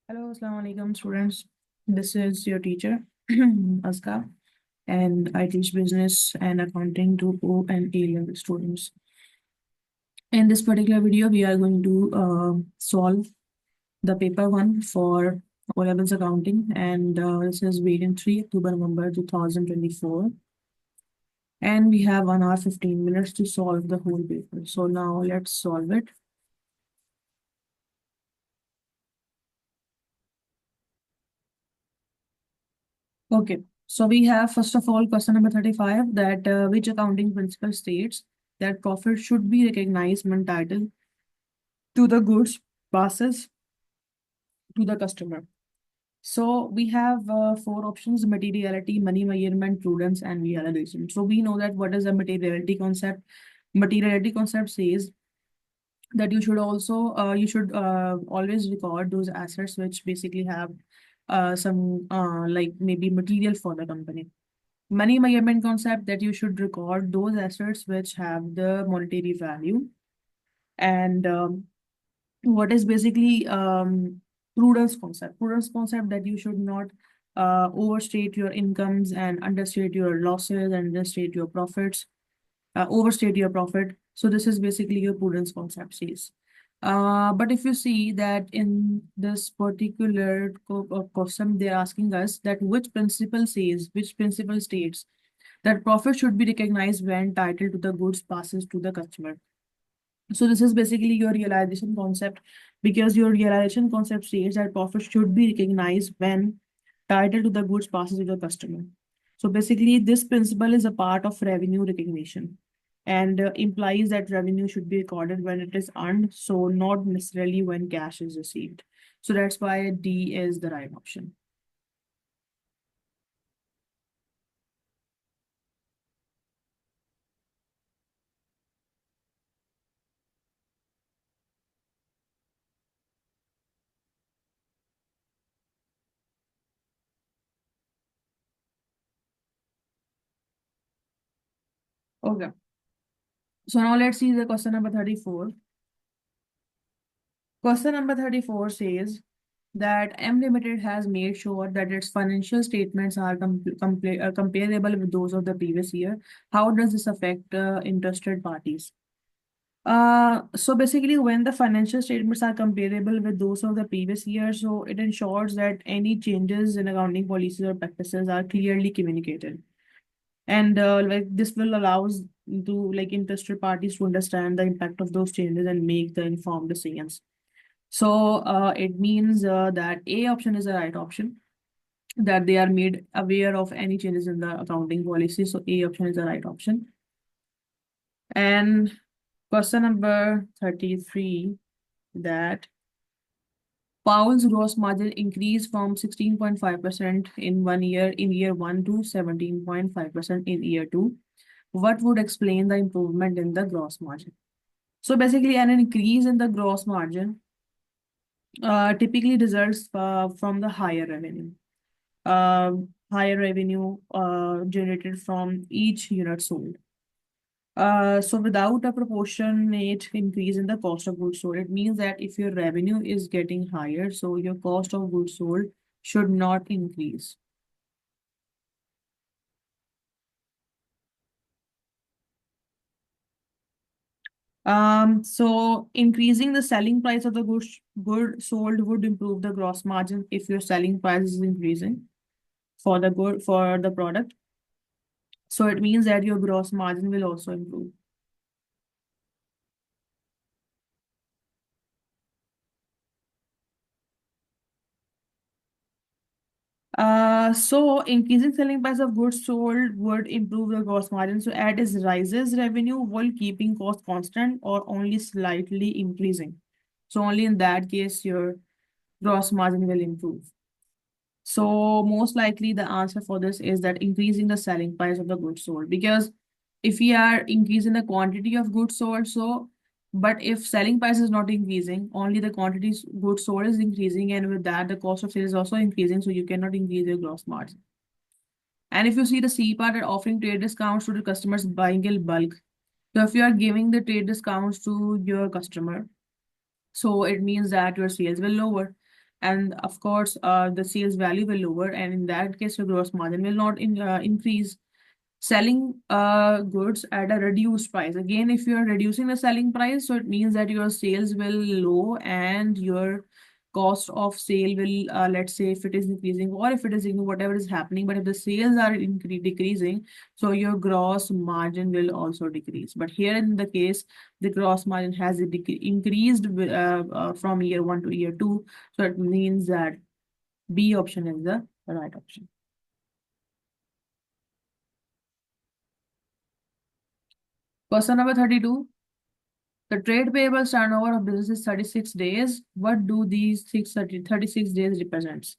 Hello, Assalamu alaikum, students. This is your teacher, Azka, and I teach business and accounting to O and A level students. In this particular video, we are going to solve the paper one for O levels accounting, and this is variant 3, October November 2024. And we have 1 hour 15 minutes to solve the whole paper. So now let's solve it. Okay, so we have first of all question number 35 that which accounting principle states that profit should be recognized when title to the goods passes to the customer. So we have four options: materiality, money measurement, prudence, and realization. So we know that what is the materiality concept? Materiality concept says that you should always record those assets which basically have some like maybe material for the company. Money measurement concept that you should record those assets which have the monetary value. And what is basically prudence concept? Prudence concept that you should not overstate your incomes and understate your losses and understate your profits, overstate your profit. So this is basically your prudence concept says. But if you see that in this particular question, they're asking us that which principle states that profit should be recognized when title to the goods passes to the customer. So this is basically your realization concept, because your realization concept says that profit should be recognized when title to the goods passes to the customer. So basically this principle is a part of revenue recognition and implies that revenue should be recorded when it is earned, so not necessarily when cash is received. So that's why D is the right option. Okay. So now let's see the question number 34. Question number 34 says that M Limited has made sure that its financial statements are comparable with those of the previous year. How does this affect interested parties? So basically, when the financial statements are comparable with those of the previous year, so it ensures that any changes in accounting policies or practices are clearly communicated. And like this will allows to like interested parties to understand the impact of those changes and make the informed decisions. So it means that A option is the right option, that they are made aware of any changes in the accounting policy. So A option is the right option. And question number 33, that Powell's gross margin increased from 16.5% in year one to 17.5% in year two. What would explain the improvement in the gross margin? So basically, an increase in the gross margin typically results from the higher revenue generated from each unit sold. So without a proportionate increase in the cost of goods sold, it means that if your revenue is getting higher, so your cost of goods sold should not increase. So increasing the selling price of the good sold would improve the gross margin if your selling price is increasing for the product. So it means that your gross margin will also improve. So increasing selling price of goods sold would improve the gross margin. So as rises revenue while keeping cost constant or only slightly increasing. So only in that case your gross margin will improve. So most likely the answer for this is that increasing the selling price of the goods sold, because if we are increasing the quantity of goods sold, so but if selling price is not increasing, only the quantities goods sold is increasing, and with that the cost of sale is also increasing, so you cannot increase your gross margin. And if you see the C part, that offering trade discounts to the customers buying in bulk. So if you are giving the trade discounts to your customer, so it means that your sales will lower. and of course, the sales value will lower, and in that case, your gross margin will not increase. Selling goods at a reduced price. Again, if you are reducing the selling price, so it means that your sales will low and your cost of sale will, let's say, if it is increasing or if it is whatever is happening, but if the sales are decreasing, so your gross margin will also decrease. But here in the case, the gross margin has increased from year one to year two, so it means that B option is the right option. Question number 32. The trade payables turnover of business is 36 days. What do these 36 days represents?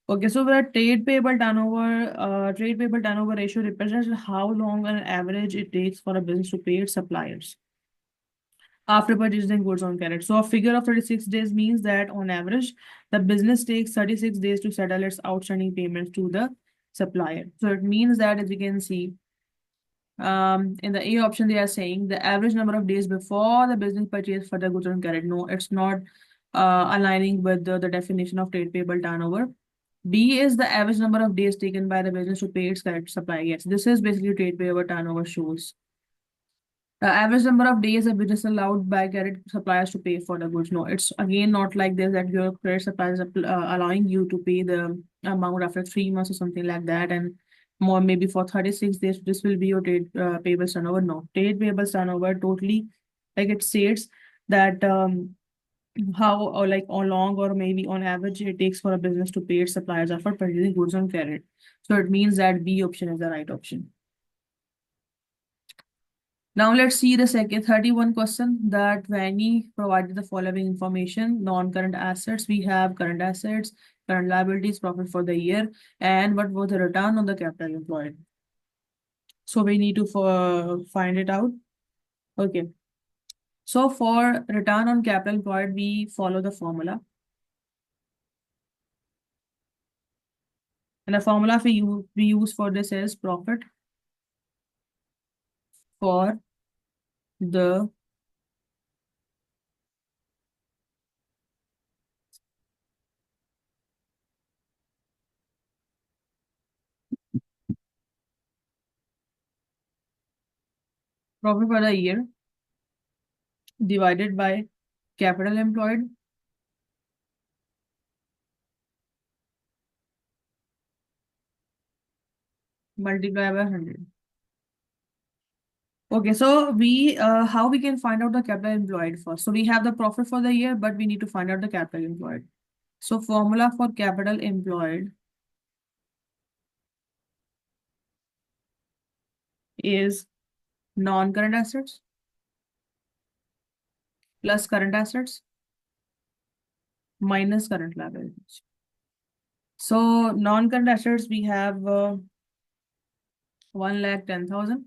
Okay, so the trade payable turnover ratio represents how long on average it takes for a business to pay its suppliers after purchasing goods on credit. So a figure of 36 days means that on average, the business takes 36 days to settle its outstanding payments to the supplier. So it means that, as you can see, in the A option, they are saying the average number of days before the business purchase for the goods on credit. No, it's not aligning with the definition of trade payable turnover. B is the average number of days taken by the business to pay its credit supply. Yes, this is basically trade payable turnover shows. Average number of days a business allowed by credit suppliers to pay for the goods. No, it's again not like this that your credit suppliers are allowing you to pay the amount after 3 months or something like that, and more maybe for 36 days. This will be your trade payable turnover. No, trade payable turnover totally, like it states that how or like on long or maybe on average it takes for a business to pay its suppliers after purchasing goods on credit. So it means that B option is the right option. Now let's see the second 31 question that Vani provided the following information. Non-current assets, we have current assets, current liabilities, profit for the year, and what was the return on the capital employed. So we need to find it out. Okay. So for return on capital employed, we follow the formula. And the formula we use for this is profit for the profit for the year divided by capital employed multiplied by 100. Okay, so we how we can find out the capital employed first. So we have the profit for the year, but we need to find out the capital employed. So formula for capital employed is non-current assets plus current assets minus current liabilities. So non-current assets we have 1,10,000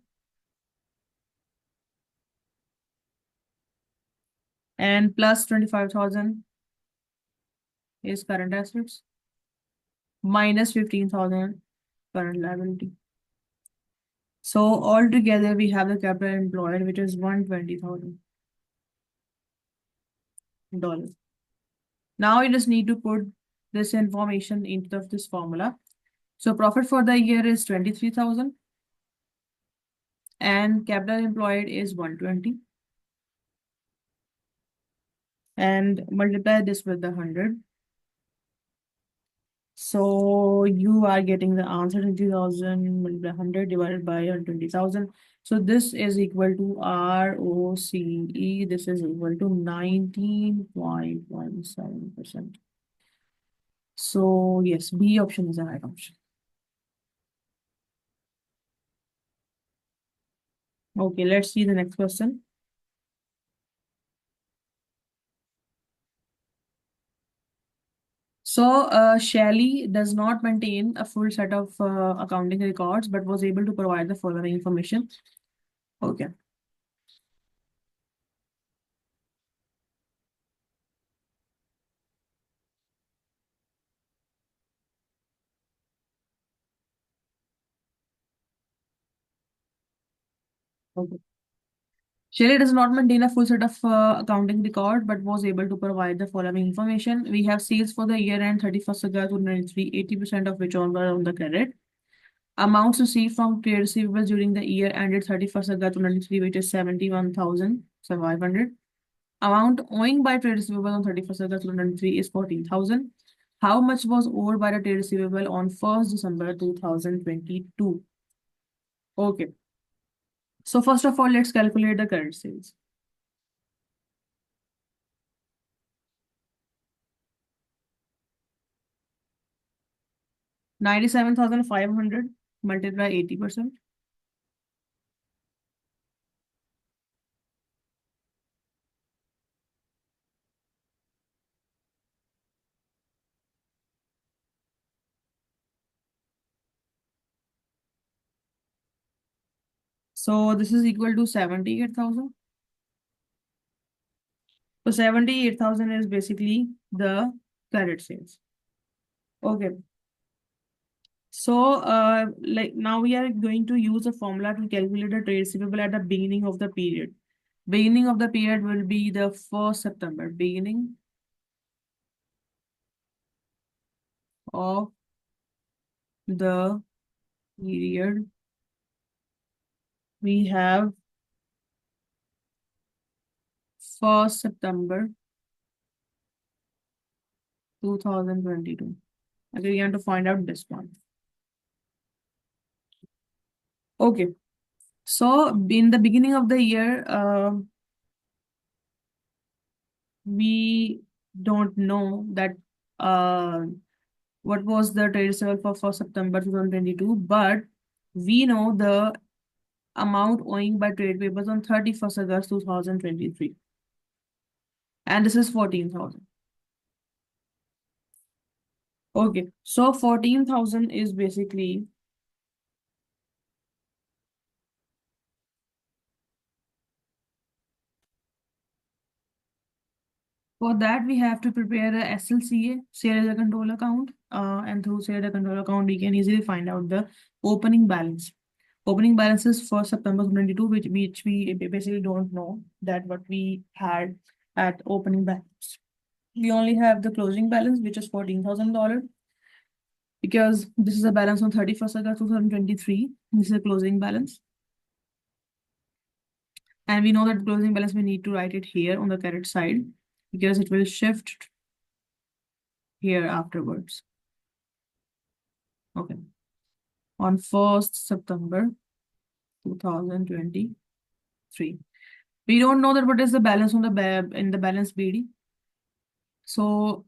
and plus 25,000 is current assets minus 15,000 current liability. So altogether we have the capital employed, which is $120,000. Now you just need to put this information into this formula. So profit for the year is 23,000 and capital employed is 120, and multiply this with the 100. So you are getting the answer 20,000 multiplied 100 divided by 120,000. So this is equal to ROCE. This is equal to 19.17%. So yes, B option is the right option. Okay, let's see the next question. So, Shelley does not maintain a full set of accounting records, but was able to provide the following information. Okay. Okay. Shelley does not maintain a full set of accounting record, but was able to provide the following information. We have sales for the year end 31st August 2023, 80% of which were on the credit. Amounts received from trade receivables during the year ended 31st August 2023, which is 71,500. Amount owing by trade receivable on 31st August 2023 is 14,000. How much was owed by the trade receivable on 1st December 2022? Okay. So first of all, let's calculate the credit sales. 97,500 multiplied by 80%. So this is equal to 78,000. So 78,000 is basically the credit sales. Okay. So like now we are going to use a formula to calculate the trade receivable at the beginning of the period. Beginning of the period will be the 1st September. Beginning of the period we have 1st September 2022. Okay, we have to find out this one. Okay, so in the beginning of the year, we don't know that uh, what was the trade receivable for 1st September 2022, but we know the amount owing by trade papers on 31st August 2023. And this is 14,000. Okay, so 14,000 is basically for that we have to prepare a SLCA, share as a control account, and through share the control account we can easily find out the opening balance. Opening balance is for September 22, which we basically don't know that what we had at opening balance. We only have the closing balance, which is $14,000, because this is a balance on 31st August 2023. This is a closing balance. And we know that closing balance, we need to write it here on the credit side because it will shift here afterwards. Okay. On 1st September 2023. We don't know that what is the balance on the in the balance BD. So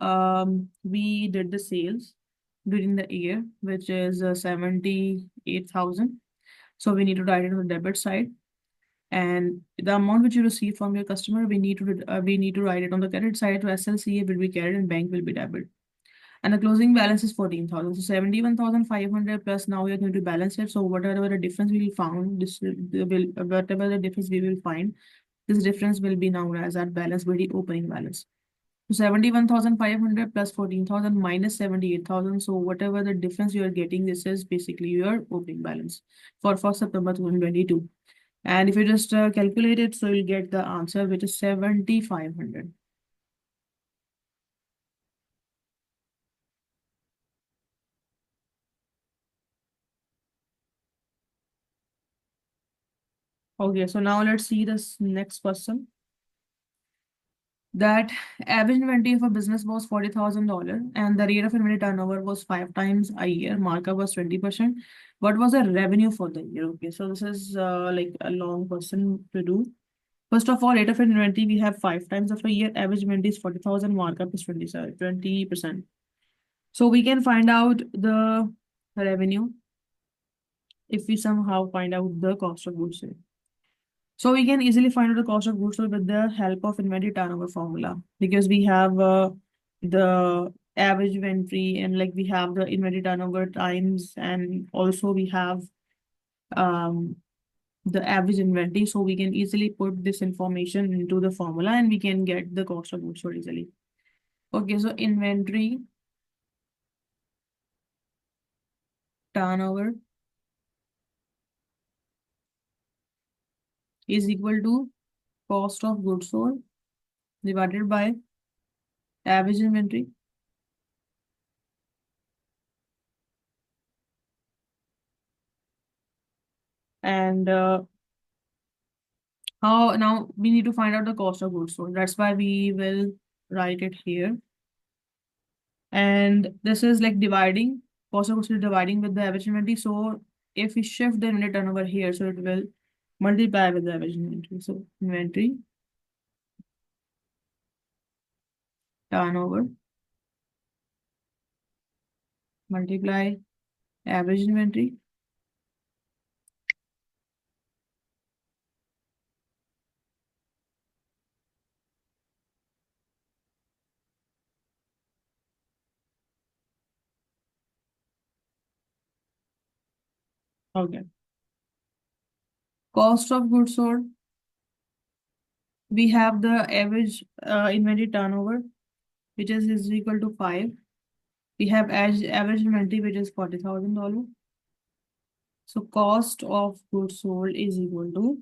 we did the sales during the year, which is 78,000. So we need to write it on the debit side. And the amount which you receive from your customer, we need to write it on the credit side. To SLCA will be carried and bank will be debit. And the closing balance is 14,000. So 71,500 plus now we are going to balance it. So whatever the difference we will find, whatever the difference we will find, this difference will be now as our balance will be opening balance. So 71,500 plus 14,000 minus 78,000. So whatever the difference you are getting, this is basically your opening balance for 1st September 2022. And if you just calculate it, so you'll get the answer, which is 7,500. Okay, so now let's see this next question. That average inventory of a business was $40,000 and the rate of inventory turnover was 5 times a year. Markup was 20%. What was the revenue for the year? Okay, so this is like a long question to do. First of all, rate of inventory, we have 5 times of a year. Average inventory is 40,000. Markup is 20%. So we can find out the revenue if we somehow find out the cost of goods sold. So we can easily find out the cost of goods sold with the help of inventory turnover formula, because we have the average inventory and like we have the inventory turnover times, and also we have um, the average inventory. So we can easily put this information into the formula and we can get the cost of goods sold easily. Okay, so inventory turnover is equal to cost of goods sold divided by average inventory. And how now we need to find out the cost of goods sold. That's why we will write it here. And this is like dividing cost of goods sold dividing with the average inventory. So if we shift the unit turnover here, so it will multiply with the average inventory. So inventory turnover multiply average inventory. Okay. Cost of goods sold. We have the average inventory turnover, which is equal to 5. We have average inventory, which is $40,000. So cost of goods sold is equal to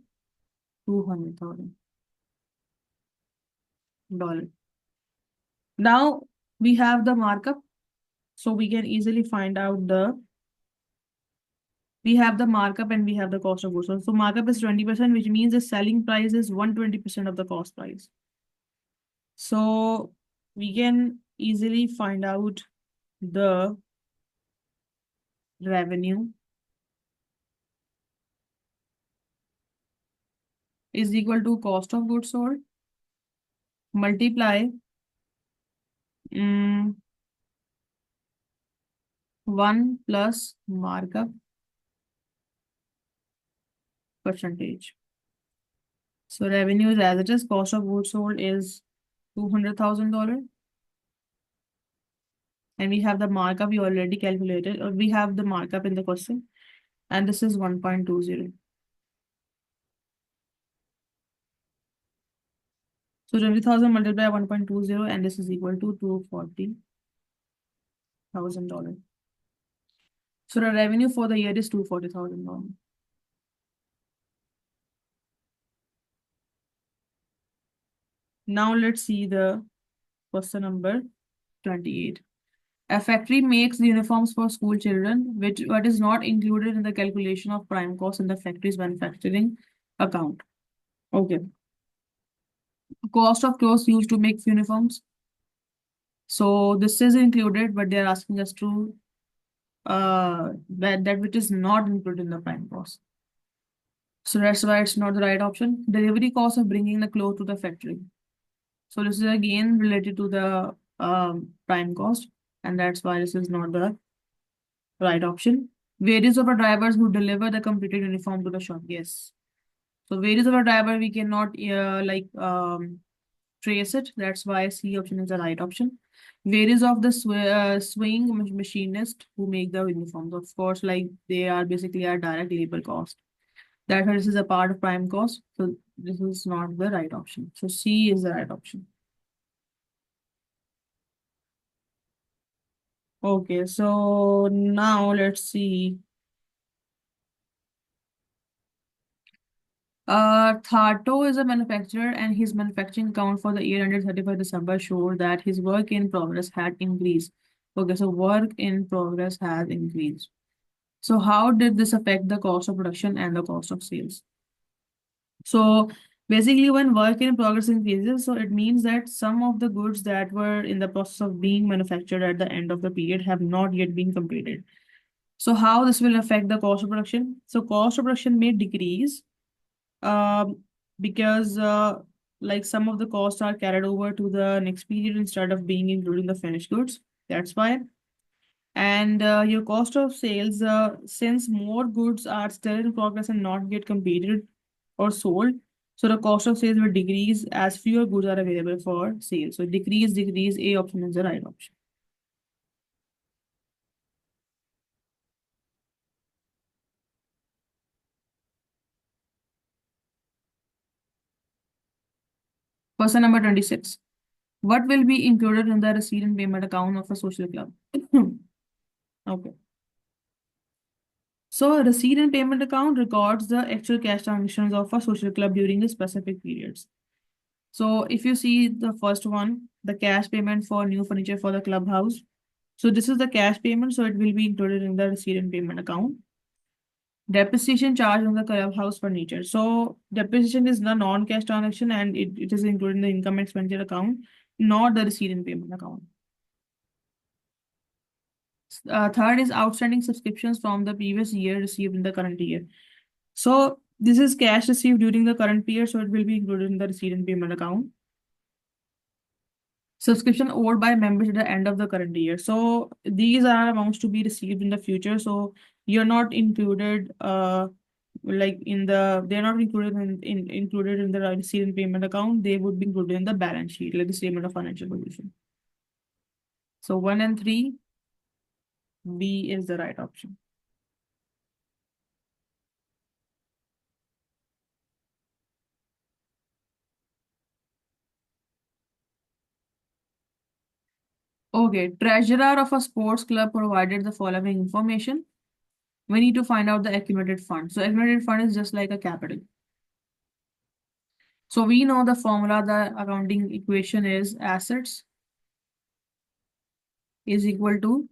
$200,000. Now we have the markup, so we can easily find out we have the markup and we have the cost of goods sold. So markup is 20%, which means the selling price is 120% of the cost price. So we can easily find out the revenue is equal to cost of goods sold multiply 1 plus markup percentage. So revenue is as it is, cost of goods sold is $200,000. And we have the markup we already calculated, or we have the markup in the question, and this is 1.20. So 20,000 multiplied by 1.20, and this is equal to $240,000. So the revenue for the year is $240,000. Now let's see the question number 28. A factory makes the uniforms for school children, which what is not included in the calculation of prime cost in the factory's manufacturing account. Okay. Cost of clothes used to make uniforms. So this is included, but they're asking us to that which is not included in the prime cost. So that's why it's not the right option. Delivery cost of bringing the clothes to the factory. So this is again related to the prime cost, and that's why this is not the right option. Wages of our drivers who deliver the completed uniform to the shop. Yes. So wages of our driver we cannot trace it. That's why C option is the right option. Wages of the swing machinist who make the uniforms. Of course, like they are basically a direct labor cost. That's why this is a part of prime cost. So this is not the right option. So C is the right option. Okay, so now let's see. Tharto is a manufacturer and his manufacturing count for the year ended 31st December showed that his work in progress had increased. Okay, so work in progress has increased. So how did this affect the cost of production and the cost of sales? So basically when work in progress increases, so it means that some of the goods that were in the process of being manufactured at the end of the period have not yet been completed. So how this will affect the cost of production? So cost of production may decrease um, because like some of the costs are carried over to the next period instead of being included in the finished goods. That's why. And your cost of sales, since more goods are still in progress and not yet completed or sold, so the cost of sales will decrease as fewer goods are available for sale. So decrease, A option is the right option. Question number 26. What will be included in the receipt and payment account of a social club? Okay. So a receipt and payment account records the actual cash transactions of a social club during the specific periods. So if you see the first one, the cash payment for new furniture for the clubhouse. So this is the cash payment, so it will be included in the receipt and payment account. Depreciation charge on the clubhouse furniture. So depreciation is the non-cash transaction and it is included in the income expenditure account, not the receipt and payment account. Third is outstanding subscriptions from the previous year received in the current year. So this is cash received during the current period, so it will be included in the receipt and payment account. Subscription owed by members at the end of the current year. So these are amounts to be received in the future. So you're not included like in the they're not included included in the receipt and payment account. They would be included in the balance sheet, like the statement of financial position. So 1 and 3, B is the right option. Okay, treasurer of a sports club provided the following information. We need to find out the accumulated fund. So accumulated fund is just like a capital. So we know the formula, the accounting equation is assets is equal to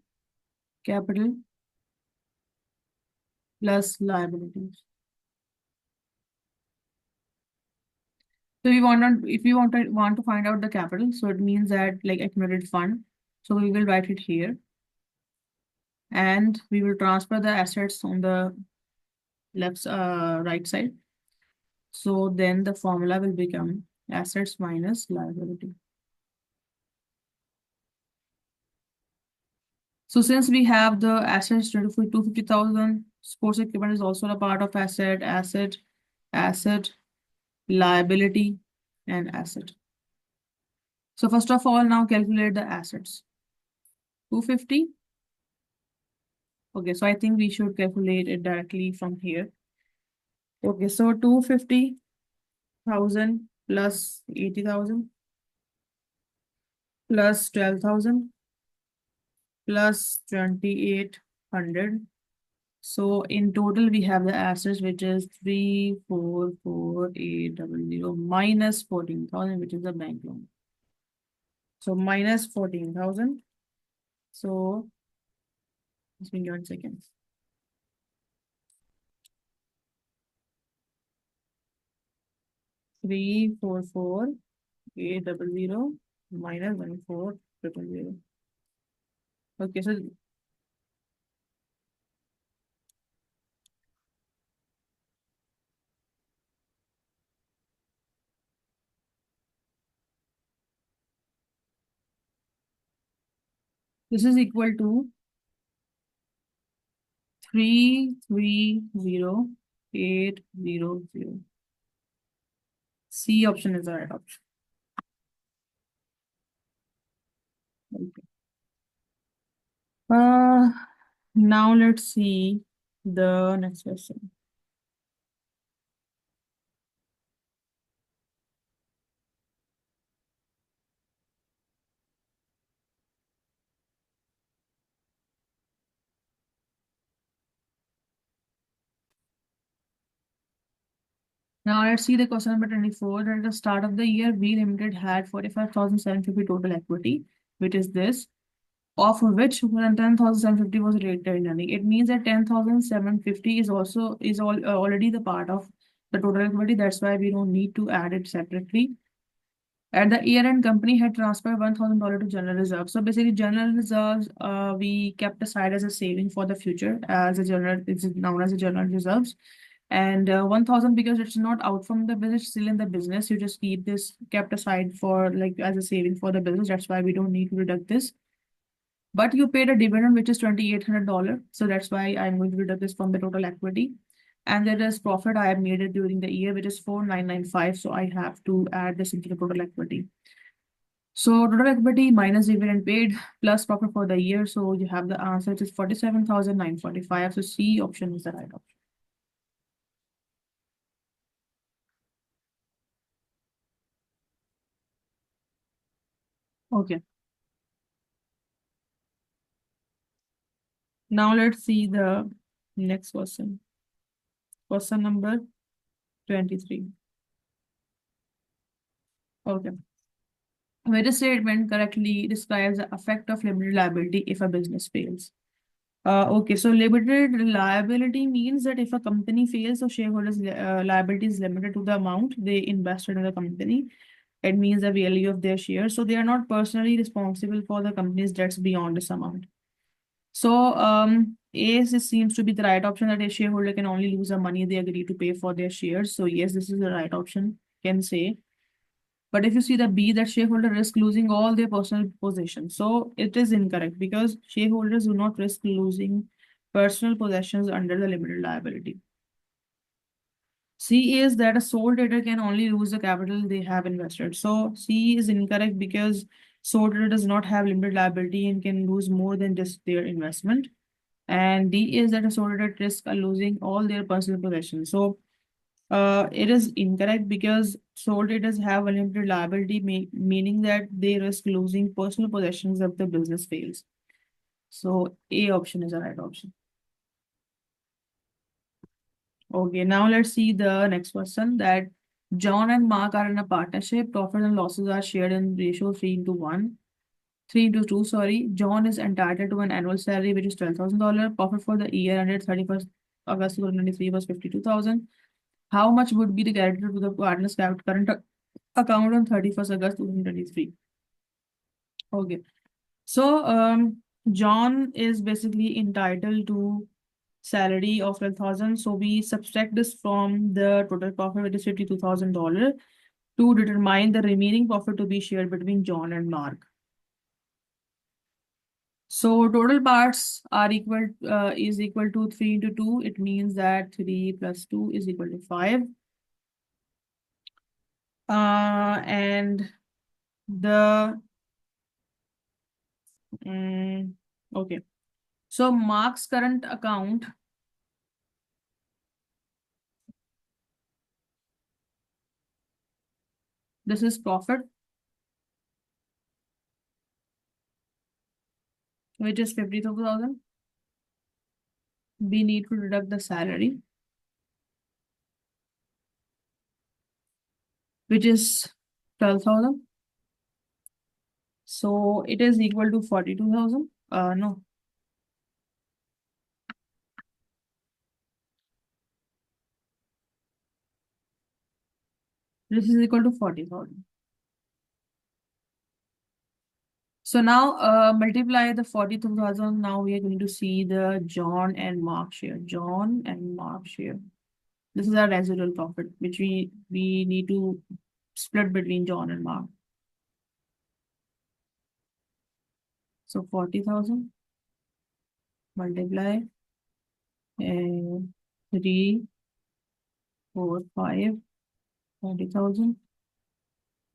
capital plus liabilities. So we if we want to find out the capital, so it means that like accumulated fund. So we will write it here, and we will transfer the assets on the right side. So then the formula will become assets minus liability. So since we have the assets 250,000, sports equipment is also a part of asset, liability, and asset. So first of all, now calculate the assets. 250. Okay, so I think we should calculate it directly from here. Okay, so 250,000 plus 80,000 plus 12,000 plus 2,800. So in total, we have the assets, which is 344,800 minus 14,000, which is the bank loan. So minus 14,000. So just give me 1 second. 344,800 minus 14,000. Okay, so this is equal to 330,800. C option is the right option. Okay. Now let's see the next question. Now let's see the question number 24. At the start of the year, B Limited had 45,750 total equity, which is this, of which 10,750 was retained earning. It means that 10,750 is already the part of the total equity. That's why we don't need to add it separately. At the year-end, company had transferred $1,000 to general reserves. So basically, general reserves we kept aside as a saving for the future, as a general, it's known as a general reserves. And 1,000, because it's not out from the business, still in the business, you just keep this kept aside for like as a saving for the business. That's why we don't need to deduct this. But you paid a dividend, which is $2,800. So that's why I'm going to deduct this from the total equity. And there is profit I have made it during the year, which is 4,995. So I have to add this into the total equity. So total equity minus dividend paid plus profit for the year. So you have the answer, which is 47,945. So C option is the right option. Okay. Now let's see the next question. Question number 23. Okay. Where statement correctly describes the effect of limited liability if a business fails. Okay, so limited liability means that if a company fails, so shareholders' liability is limited to the amount they invested in the company. It means the value of their shares. So they are not personally responsible for the company's debts beyond this amount. So A seems to be the right option, that a shareholder can only lose the money they agree to pay for their shares. So yes, this is the right option, can say. But if you see the B, that shareholder risk losing all their personal possessions. So it is incorrect because shareholders do not risk losing personal possessions under the limited liability. C is that a sole trader can only lose the capital they have invested. So C is incorrect because sole trader does not have limited liability and can lose more than just their investment. And D is that a sole trader risks losing all their personal possessions. So it is incorrect because sole traders have a limited liability, meaning that they risk losing personal possessions if the business fails. So A option is the right option. Okay, now let's see the next question, that John and Mark are in a partnership. Profit and losses are shared in ratio 3:1. 3:2, sorry. John is entitled to an annual salary which is $12,000. Profit for the year ended 31st August 2023 was 52,000. How much would be the credited to the partner's current account on 31st August 2023? Okay. So John is basically entitled to salary of 12,000. So we subtract this from the total profit, which is $52,000, to determine the remaining profit to be shared between John and Mark. So total parts are equal is equal to 3 into 2. It means that 3 plus 2 is equal to 5. And the okay. So Mark's current account, this is profit, which is 52,000. We need to deduct the salary, which is 12,000. So it is equal to 42,000. No, this is equal to 40,000. So now multiply the 42,000. Now we are going to see the John and Mark share. John and Mark share. This is our residual profit, which we need to split between John and Mark. So 40,000 multiply 3, 4, 5, 40,000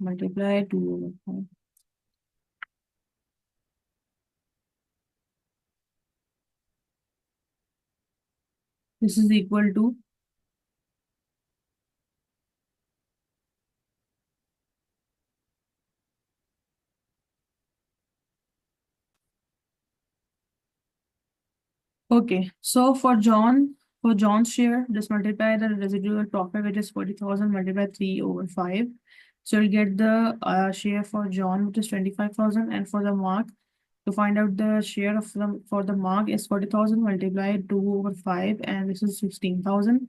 multiply 2 over 5. This is equal to, okay, so for John's share, just multiply the residual profit, which is 40,000 multiply 3 over 5. So you'll get the share for John, which is 25,000, and for the Mark, to find out the share of for the Mark is 40,000 multiplied 2 over 5, and this is 16,000.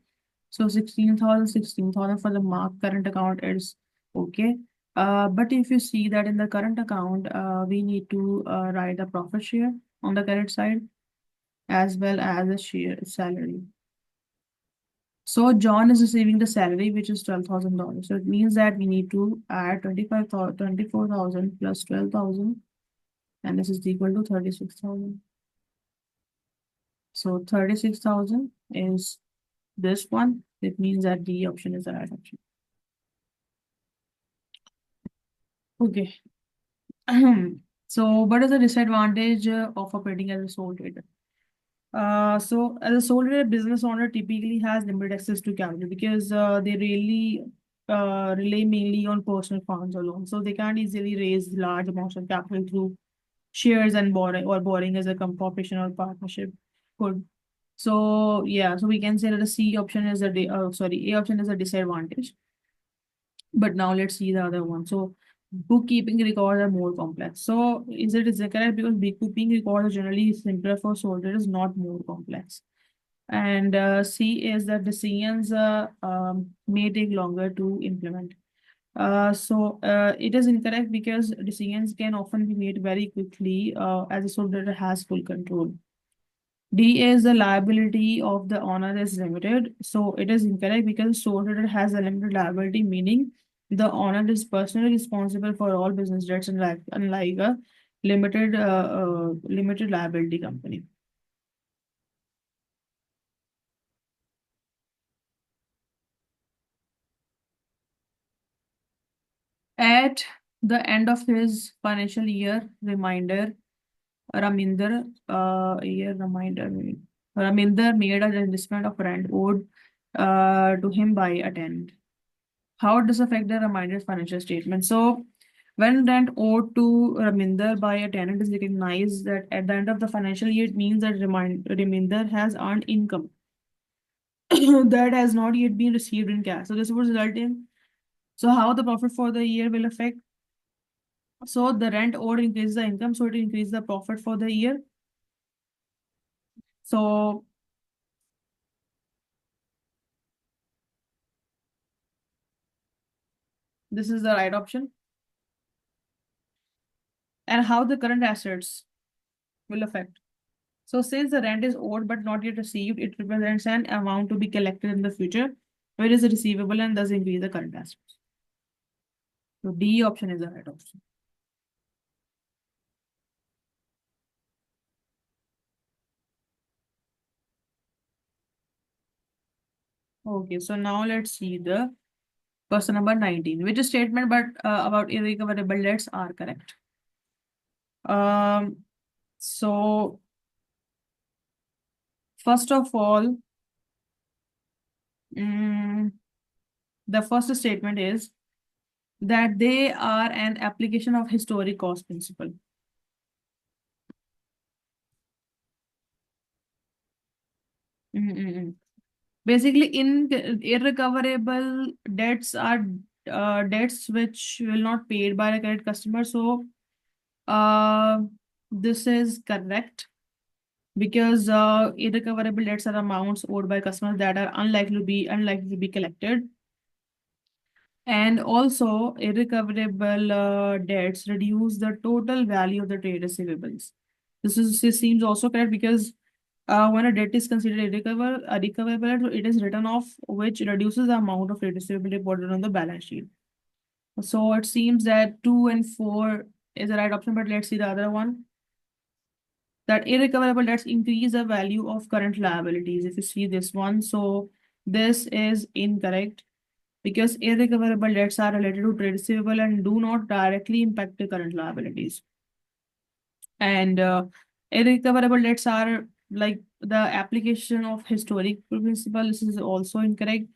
So 16,000, 16,000 for the Mark current account is okay. But if you see that in the current account, we need to write the profit share on the current side as well as a share salary. So John is receiving the salary, which is $12,000. So it means that we need to add 24,000 plus 12,000, and this is equal to 36,000. So 36,000 is this one. It means that the option is the right option. Okay. So what is the disadvantage of operating as a sole trader? So as a sole trader, business owner typically has limited access to capital because they really rely mainly on personal funds alone. So they can't easily raise large amounts of capital through shares and borrowing as a corporation or partnership could. So yeah, so we can say that the C option is a A option is a disadvantage. But now let's see the other one. So bookkeeping records are more complex. So is it correct? Because bookkeeping records are generally simpler for soldiers, not more complex. And C is that decisions may take longer to implement. It is incorrect because decisions can often be made very quickly as a soldier has full control. D is the liability of the owner is limited. So it is incorrect because sole trader has a limited liability, meaning the owner is personally responsible for all business debts, unlike a limited liability company. At the end of his financial year, Raminder, year reminder, Raminder made a investment of rent owed to him by a tenant. How does affect the reminder's financial statement? So, when rent owed to Raminder by a tenant is recognized that at the end of the financial year, it means that Raminder has earned income that has not yet been received in cash. So, this would result in so how the profit for the year will affect. So, the rent owed increases the income, so it increases the profit for the year. So, this is the right option. And how the current assets will affect. So since the rent is owed but not yet received, it represents an amount to be collected in the future, which is receivable and thus increase the current assets. So D option is the right option. Okay, so now let's see the question number 19. Which statement but about irrecoverable debts are correct? Um, so first of all, mm, the first statement is that they are an application of historic cost principle. Mm-mm. Basically, in irrecoverable debts are debts which will not paid by the credit customer. So, uh, this is correct because irrecoverable debts are amounts owed by customers that are unlikely to be collected. And also, irrecoverable debts reduce the total value of the trade receivables. This seems also correct because when a debt is considered recoverable, it is written off, which reduces the amount of trade receivable reported on the balance sheet. So it seems that 2 and 4 is the right option, but let's see the other one. That irrecoverable debts increase the value of current liabilities. If you see this one, so this is incorrect because irrecoverable debts are related to trade receivable and do not directly impact the current liabilities. And irrecoverable debts are like the application of historic principle. This is also incorrect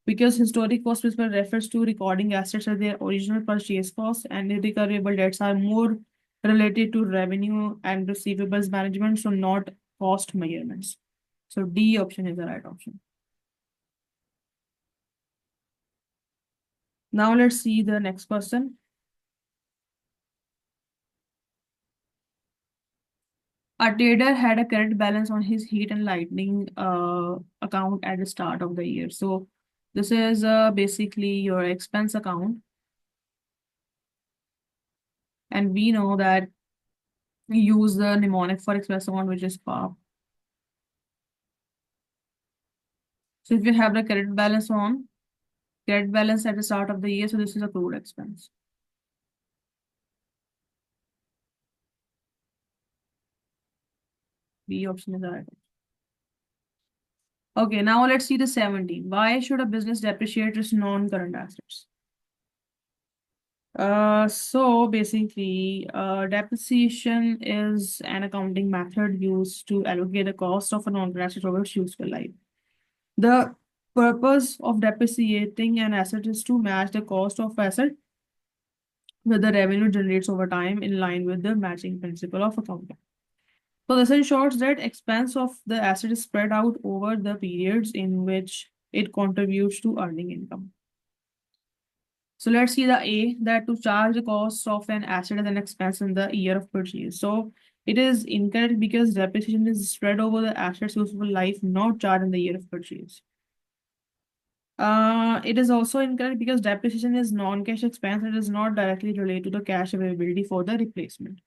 because historic cost principle refers to recording assets at their original purchase cost, and irrecoverable debts are more related to revenue and receivables management, so not cost measurements. So D option is the right option. Now let's see the next question. A trader had a credit balance on his heat and lighting account at the start of the year. So this is basically your expense account. And we know that we use the mnemonic for expense account, which is PAR. So if you have the credit balance at the start of the year, so this is accrued expense. B option is the right. Okay, now let's see the 17. Why should a business depreciate its non-current assets? So basically, depreciation is an accounting method used to allocate the cost of a non-current asset over its useful life. The purpose of depreciating an asset is to match the cost of asset with the revenue generates over time in line with the matching principle of accounting. So this ensures that expense of the asset is spread out over the periods in which it contributes to earning income. So let's see the A, that to charge the cost of an asset as an expense in the year of purchase. So it is incorrect because depreciation is spread over the asset's useful life, not charged in the year of purchase. It is also incorrect because depreciation is non-cash expense and is not directly related to the cash availability for the replacement.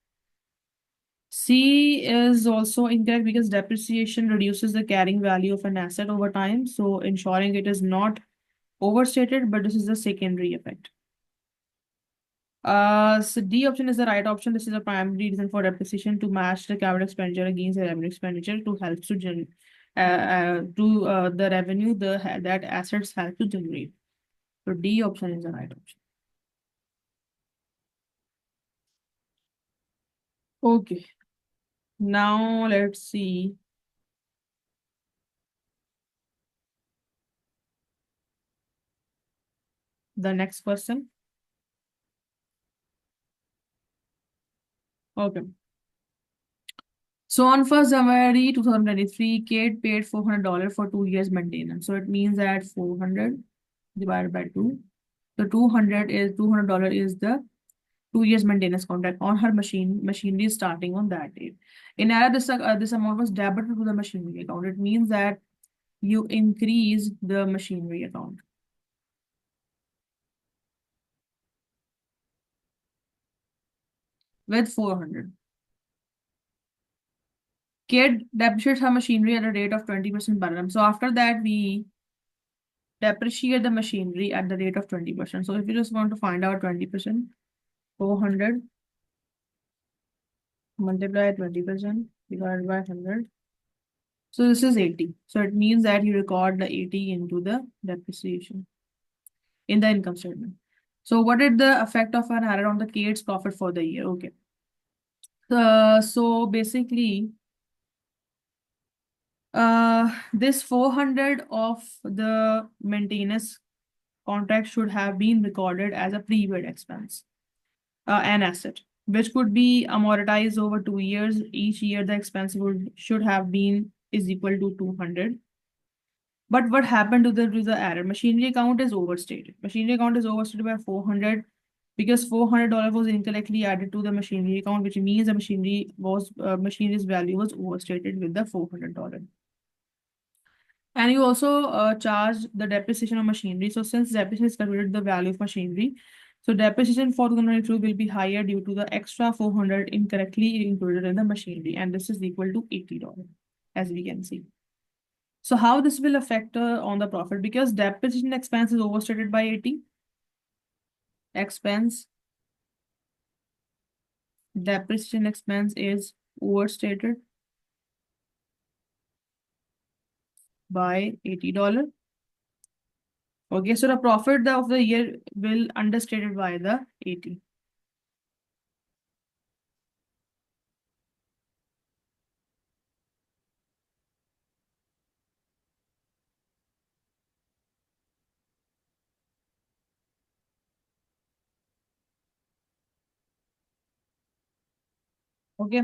C is also incorrect because depreciation reduces the carrying value of an asset over time, so ensuring it is not overstated, but this is the secondary effect. So D option is the right option. This is a primary reason for depreciation to match the capital expenditure against the revenue expenditure to help to generate the revenue that assets help to generate. So D option is the right option. Okay, now let's see the next question. Okay. So on 1st January 2023, Kate paid $400 for 2 years maintenance. So it means that 400 divided by 2. So $200 is the 2 years maintenance contract on her machinery starting on that date. In error, this amount was debited to the machinery account. It means that you increase the machinery account with 400. Kate depreciates her machinery at a rate of 20% per annum. So after that, we depreciate the machinery at the rate of 20%. So if you just want to find out 20%, 400 multiply 20% divided by 100. So this is 80. So it means that you record the 80 into the depreciation in the income statement. So what is the effect of an error on the Kate's profit for the year? Okay. So basically, this 400 of the maintenance contract should have been recorded as a prepaid expense, an asset, which could be amortized over 2 years. Each year, the expense should have been is equal to 200. But what happened to the error? Machinery account is overstated. Machinery account is overstated by 400 because $400 was incorrectly added to the machinery account, which means the machinery's value was overstated with the $400. And you also charge the depreciation of machinery. So since depreciation is calculated the value of machinery, so depreciation for 2022 will be higher due to the extra 400 incorrectly included in the machinery, and this is equal to $80, as we can see. So how this will affect on the profit? Because depreciation expense is overstated by 80. Expense Depreciation expense is overstated by $80. Okay, so the profit of the year will understated by the 80. Okay.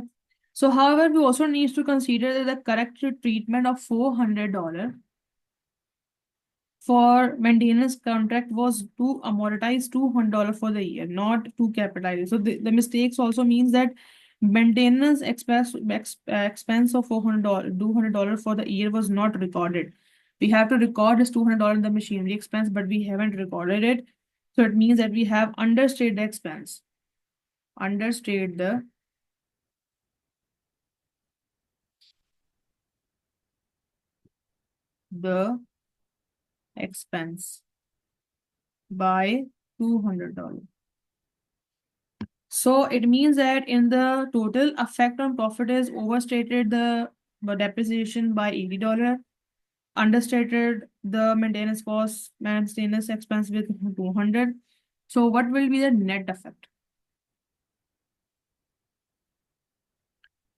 So however, we also need to consider the correct treatment of $400 for maintenance contract was to amortize $200 for the year, not to capitalize. So the mistakes also means that maintenance expense of $200 for the year was not recorded. We have to record this $200 in the machinery expense, but we haven't recorded it. So it means that we have understated the expense. Understated the expense by $200. So it means that in the total effect on profit is overstated the depreciation by $80, understated the maintenance expense with 200. So what will be the net effect?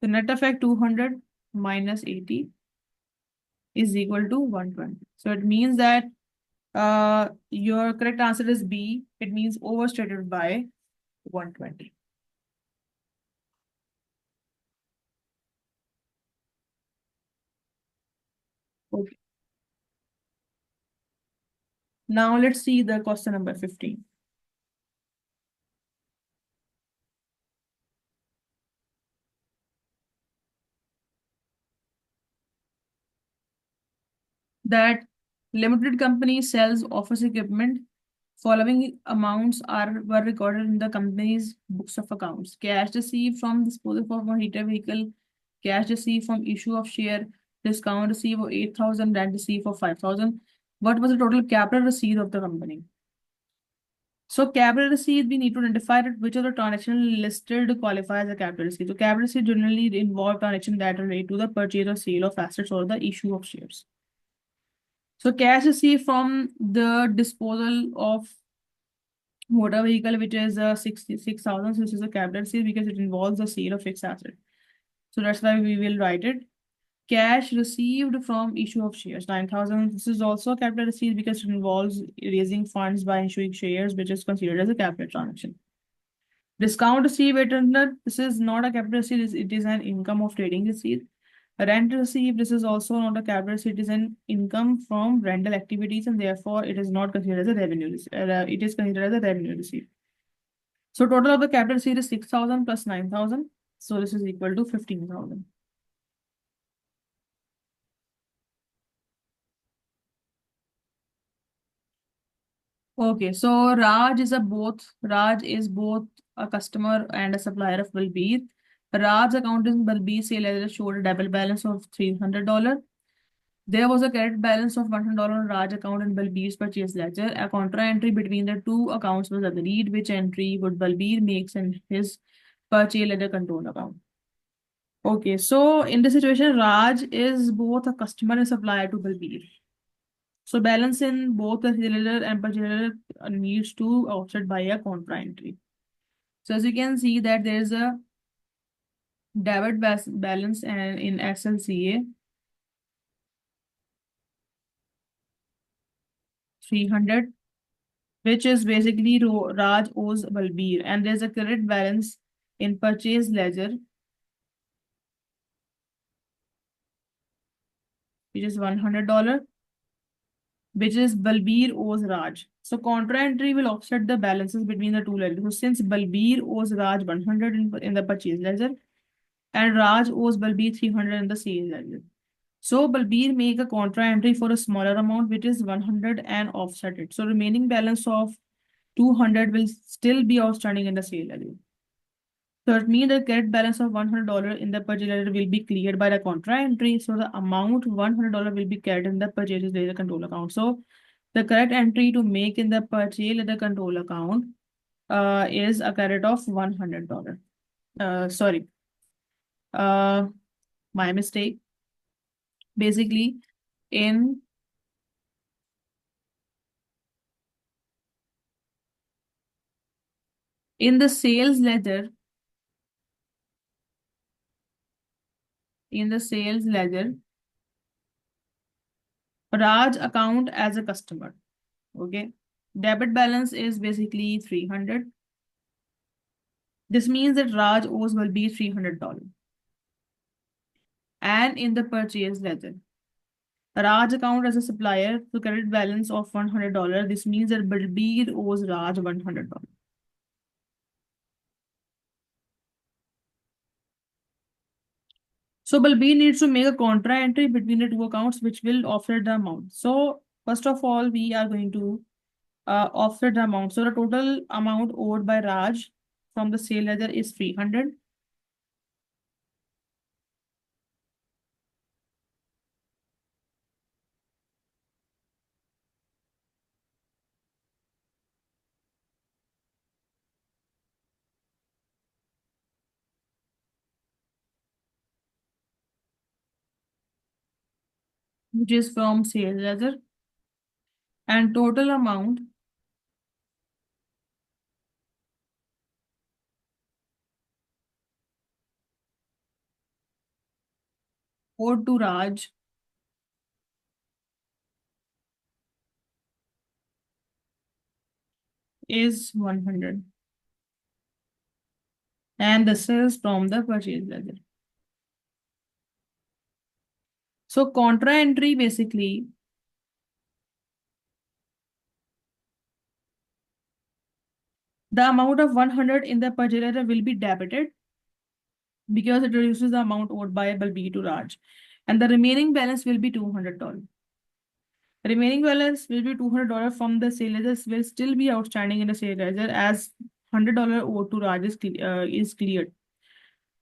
The net effect 200 minus 80 is equal to 120. So it means that your correct answer is B. It means overstated by 120. Okay. Now let's see the question number 15. that limited company sells office equipment. Following amounts were recorded in the company's books of accounts. Cash received from disposal of a heater vehicle, cash received from issue of share, discount received for 8,000, rent received for 5,000. What was the total capital receipt of the company? So capital receipt, we need to identify that which of the transaction listed qualify as a capital receipt. So capital receipt generally involve transactions that relate to the purchase or sale of assets or the issue of shares. So cash received from the disposal of motor vehicle, which is 66,000. So this is a capital receipt because it involves the sale of fixed asset. So that's why we will write it. Cash received from issue of shares, 9,000. This is also a capital receipt because it involves raising funds by issuing shares, which is considered as a capital transaction. Discount received, 800. This is not a capital receipt, it is an income of trading receipt. Rent received, this is also not a capital receipt, it is an income from rental activities and therefore it is not considered as a revenue receipt. It is considered as a revenue receipt. So total of the capital receipt is 6,000 plus 9,000. So this is equal to 15,000. Okay, so Raj is both a customer and a supplier of Balbir. Raj's account in Balbir sale ledger showed a debit balance of $300. There was a credit balance of $100 on Raj account in Balbir's purchase ledger. A contra entry between the two accounts was agreed, which entry would Balbir makes in his purchase ledger control account. Okay, so in this situation, Raj is both a customer and supplier to Balbir. So balance in both the seller and purchaser needs to offset by a contra entry. So as you can see that there is a debit balance and in SLCA 300, which is basically Raj owes Balbir, and there's a credit balance in purchase ledger, which is $100, which is Balbir owes Raj. So contra entry will offset the balances between the two ledgers. So since Balbir owes Raj 100 in the purchase ledger and Raj owes Balbir 300 in the sales ledger. So Balbir make a contra entry for a smaller amount, which is 100 and offset it. So remaining balance of 200 will still be outstanding in the sale ledger. So it means the credit balance of $100 in the purchase ledger will be cleared by the contra entry. So the amount $100 will be carried in the purchase ledger control account. So the correct entry to make in the purchase ledger control account is a credit of $100. Sorry, uh, my mistake. Basically, in in the sales ledger, in the sales ledger, Raj account as a customer. Okay. Debit balance is basically 300. This means that Raj owes will be $300. And in the purchase ledger, Raj account as a supplier to credit balance of $100. This means that Balbir owes Raj $100. So Balbir needs to make a contra entry between the two accounts, which will offset the amount. So first of all, we are going to offset the amount. So the total amount owed by Raj from the sale ledger is 300. Which is from sale ledger, and total amount owed to Raj is 100. And this is from the purchase ledger. So contra entry basically the amount of 100 in the purchase ledger will be debited because it reduces the amount owed by Balbir to Raj. And the remaining balance will be $200. Remaining balance will be $200 from the sale ledger will still be outstanding in the sale ledger as $100 owed to Raj is cleared.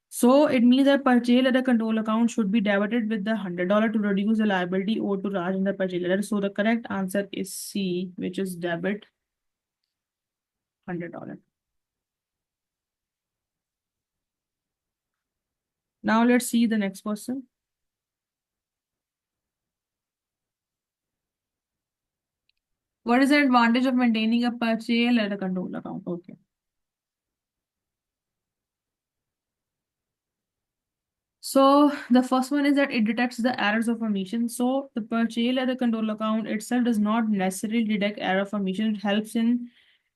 So it means that purchase ledger control account should be debited with the $100 to reduce the liability owed to Raj in the purchase ledger. So the correct answer is C, which is debit $100. Now let's see the next question. What is the advantage of maintaining a purchase ledger control account? Okay. So the first one is that it detects the errors of omission. So the purchase ledger control account itself does not necessarily detect error of omission. It helps in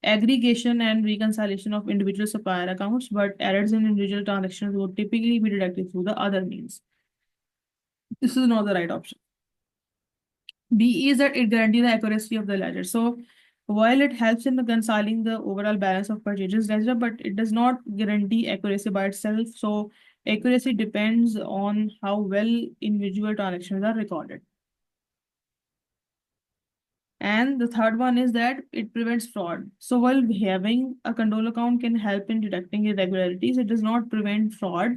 aggregation and reconciliation of individual supplier accounts, but errors in individual transactions would typically be detected through the other means. This is not the right option. B is that it guarantees the accuracy of the ledger. So while it helps in reconciling the overall balance of purchases ledger, but it does not guarantee accuracy by itself. So accuracy depends on how well individual transactions are recorded. And the third one is that it prevents fraud. So while having a control account can help in detecting irregularities, it does not prevent fraud.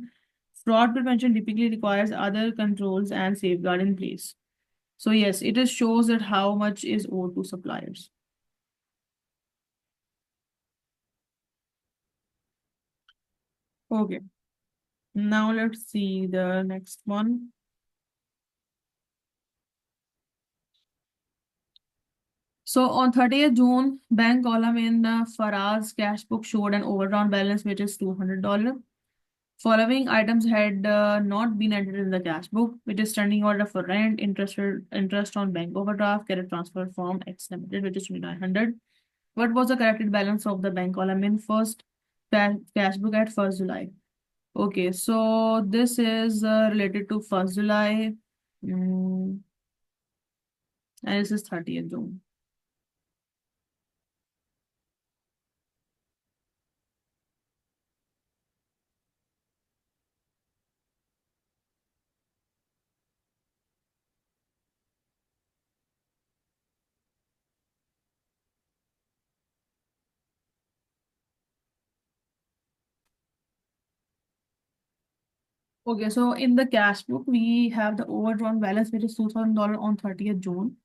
Fraud prevention typically requires other controls and safeguard in place. So yes, it just shows that how much is owed to suppliers. Okay, now let's see the next one. So on 30th June, bank column in Faraz cash book showed an overdrawn balance which is $200. Following items had not been entered in the cash book, which is standing order for rent, interest on bank overdraft, credit transfer from X Limited, which is 2,900. What was the corrected balance of the bank column in first cash book at 1st July? Okay, so this is related to 1st July, mm, and this is 30th June. Okay, so in the cash book, we have the overdrawn balance, which is $2,000 on 30th June.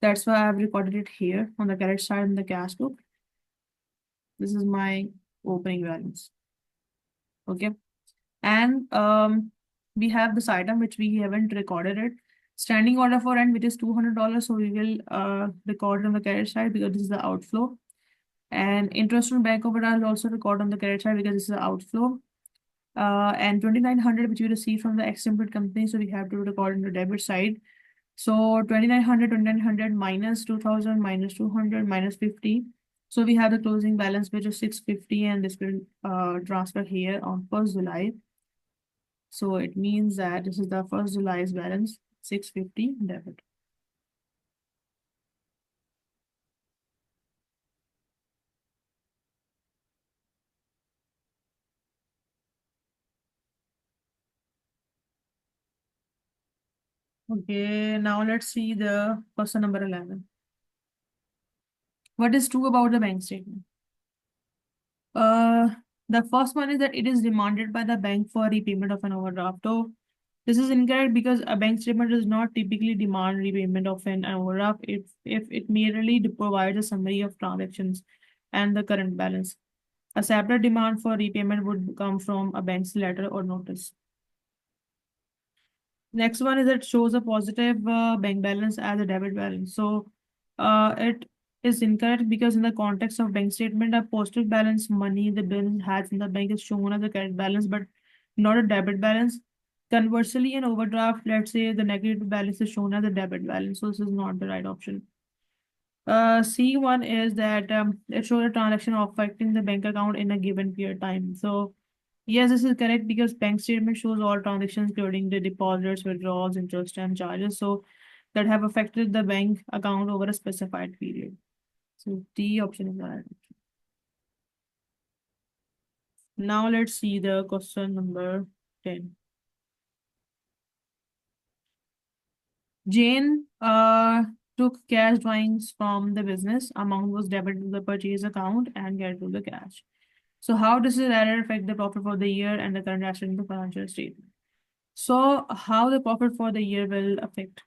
That's why I've recorded it here on the credit side in the cash book. This is my opening balance. Okay. And we have this item which we haven't recorded it. Standing order for rent, which is $200. So we will record on the credit side because this is the outflow. And interest on bank overdraft will also record on the credit side because this is the outflow. And 2,900 which we receive from the exempted company. So we have to record on the debit side. So 2,900 minus 2,000 minus 200 minus 50. So we have the closing balance which is 650 and this will transfer here on 1st July. So it means that this is the 1st July's balance 650 debit. Okay, now let's see the question number 11. What is true about the bank statement? Uh, the first one is that it is demanded by the bank for repayment of an overdraft. So this is incorrect because a bank statement does not typically demand repayment of an overdraft if it merely provides a summary of transactions and the current balance. A separate demand for repayment would come from a bank's letter or notice. Next one is it shows a positive bank balance as a debit balance. So it is incorrect because in the context of bank statement, a positive balance money the balance has in the bank is shown as a credit balance, but not a debit balance. Conversely, in overdraft, let's say the negative balance is shown as a debit balance. So this is not the right option. C1 is that it shows a transaction affecting the bank account in a given period of time. So yes, this is correct because bank statement shows all transactions, including the deposits, withdrawals, interest, and charges. So that have affected the bank account over a specified period. So D option is the right option. Now let's see the question number 10. Jane took cash drawings from the business. Amount was debited to the purchase account and get to the cash. So how does this error affect the profit for the year and the current asset in the financial statement? So how the profit for the year will affect?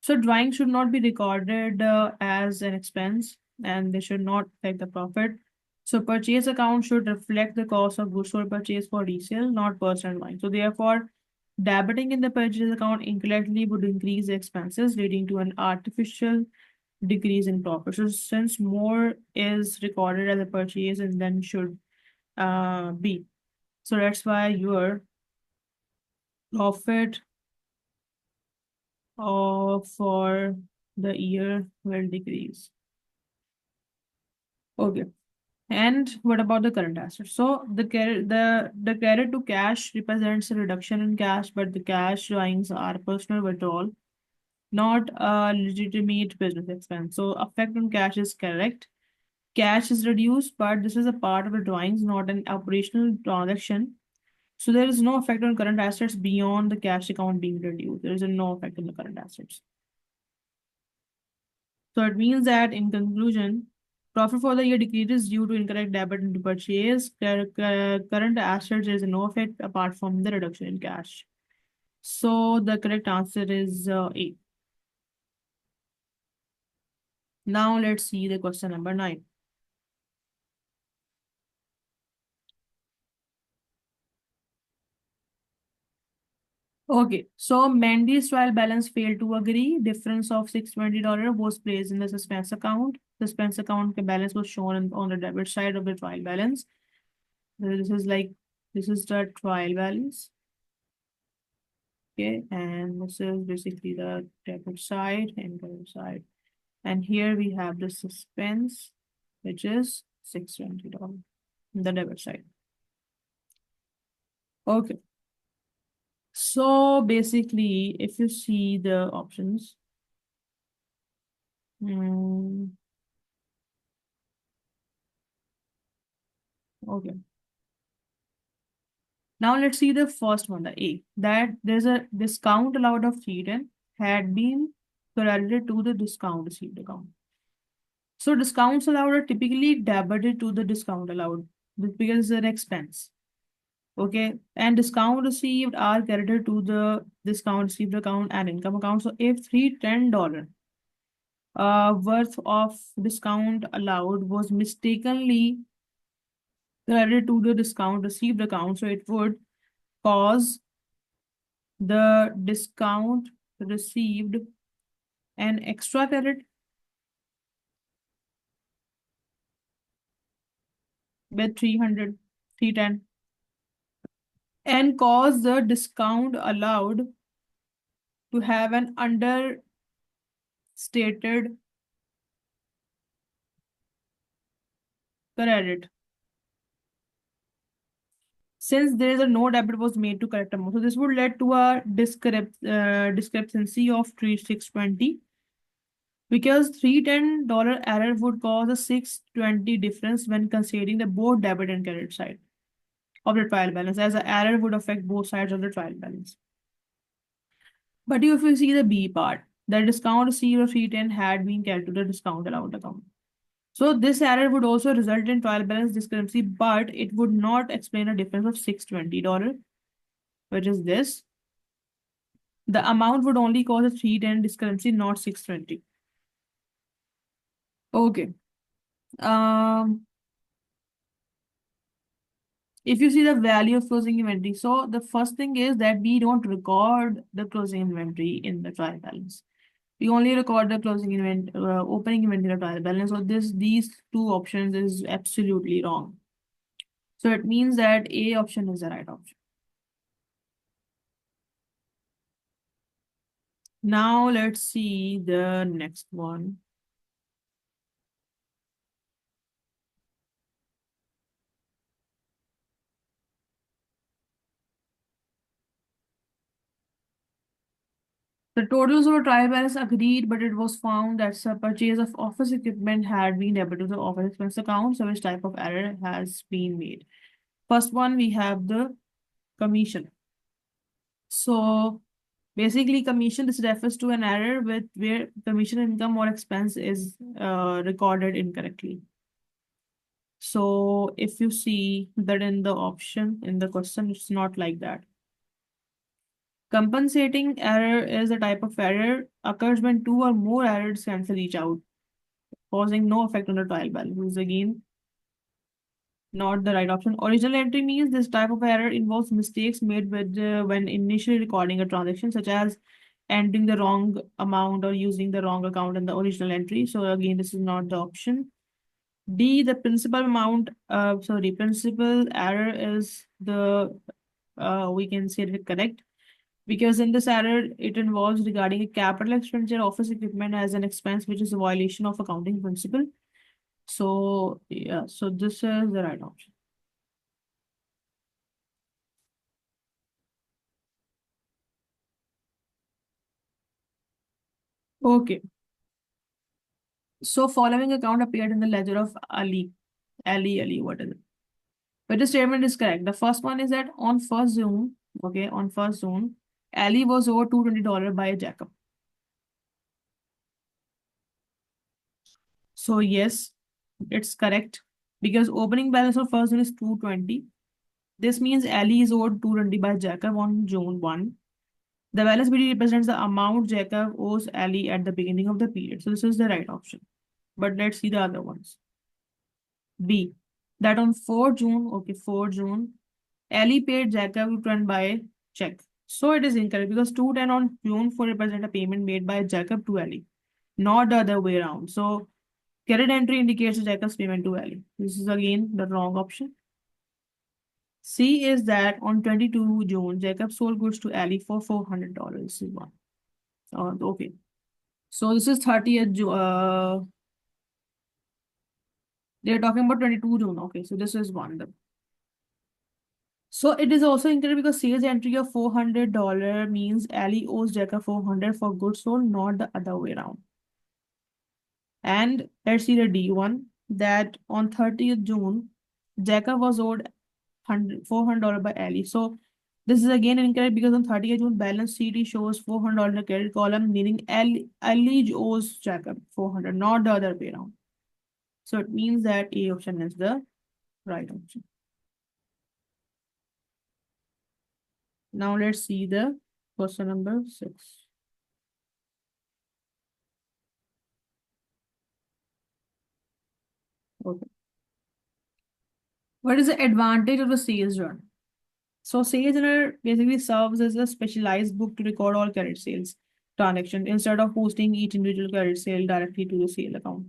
So drawing should not be recorded as an expense and they should not affect the profit. So purchase account should reflect the cost of goods sold purchase for resale, not personal drawing. So therefore, debiting in the purchase account incorrectly would increase the expenses, leading to an artificial decrease in profit. So since more is recorded as a purchase and then should be. So that's why your profit for the year will decrease. Okay. And what about the current assets? So the credit to cash represents a reduction in cash, but the cash drawings are personal withdrawal, not a legitimate business expense. So effect on cash is correct. Cash is reduced, but this is a part of the drawings, not an operational transaction. So there is no effect on current assets beyond the cash account being reduced. There is no effect on the current assets. So it means that in conclusion, profit for the year decreases due to incorrect debit into purchase. Current assets, there is no effect apart from the reduction in cash. So the correct answer is A. Now let's see the question number 9. Okay, so Mandy's trial balance failed to agree. Difference of $620 was placed in the suspense account. Suspense account balance was shown on the debit side of the trial balance. This is the trial balance. Okay, and this is basically the debit side and credit side. And here we have the suspense, which is $620, the debit side. Okay. So basically, if you see the options, okay. Now let's see the first one, the A, that there's a discount allowed of 310 had been credited to the discount received account. So discounts allowed are typically debited to the discount allowed because it's an expense. Okay, and discount received are credited to the discount received account and income account. So if $310 worth of discount allowed was mistakenly credited to the discount received account, so it would cause the discount received an extra credit with 310 and cause the discount allowed to have an understated credit since there is a no debit was made to correct amount. So this would lead to a discrepancy of 620 because $310 error would cause a 620 difference when considering the both debit and credit side of the trial balance, as the error would affect both sides of the trial balance. But if you see the B part, the discount received of 310 had been carried to the discount allowed account. So this error would also result in trial balance discrepancy, but it would not explain a difference of $620, which is this. The amount would only cause a 310 discrepancy, not 620. Okay. If you see the value of closing inventory, so the first thing is that we don't record the closing inventory in the trial balance. We only record the opening inventory trial balance. So these two options is absolutely wrong. So it means that A option is the right option. Now let's see the next one. The totals of trial balance agreed, but it was found that the purchase of office equipment had been debited to the office expense account. So which type of error has been made? First one, we have the commission. So Basically, commission, this refers to an error with where commission income or expense is recorded incorrectly. So if you see that in the option in the question, it's not like that. Compensating error is a type of error occurs when two or more errors cancel each out, causing no effect on the trial balance. This is again not the right option. Original entry means this type of error involves mistakes made with when initially recording a transaction, such as entering the wrong amount or using the wrong account in the original entry. So again, this is not the option. D, the principal error is the we can say it correct, because in this error it involves regarding a capital expenditure office equipment as an expense, which is a violation of accounting principle. So yeah, so this is the right option. Okay. So following account appeared in the ledger of Ali, what is it? But the statement is correct. The first one is that on 1st June, okay, on 1st June, Ali was owed $220 by Jacob. So yes, it's correct because opening balance of 1st June is 220. This means Ali is owed 220 by Jacob on June 1. The balance BD represents the amount Jacob owes Ali at the beginning of the period. So this is the right option. But let's see the other ones. B. That on 4 June, okay, 4 June, Ali paid Jacob 210 by check. So it is incorrect because 210 on June 4 represent a payment made by Jacob to Ali, not the other way around. So credit entry indicates Jacob's payment to Ali. This is again the wrong option. C is that on 22 June, Jacob sold goods to Ali for $400. This is one. Okay. So this is 30th June. They're talking about 22 June. Okay, so this is one. So it is also incorrect because sales entry of $400 means Ali owes Jacob 400 for goods sold, not the other way around. And let's see the D one, that on 30th June, Jacob was owed $400 by Ali. So this is again incorrect because on 30th June, balance CD shows $400 in the credit column, meaning Ali owes Jacob 400, not the other way around. So it means that A option is the right option. Now let's see the question number 6. Okay. What is the advantage of a sales journal? So sales journal basically serves as a specialized book to record all credit sales transactions instead of posting each individual credit sale directly to the sale account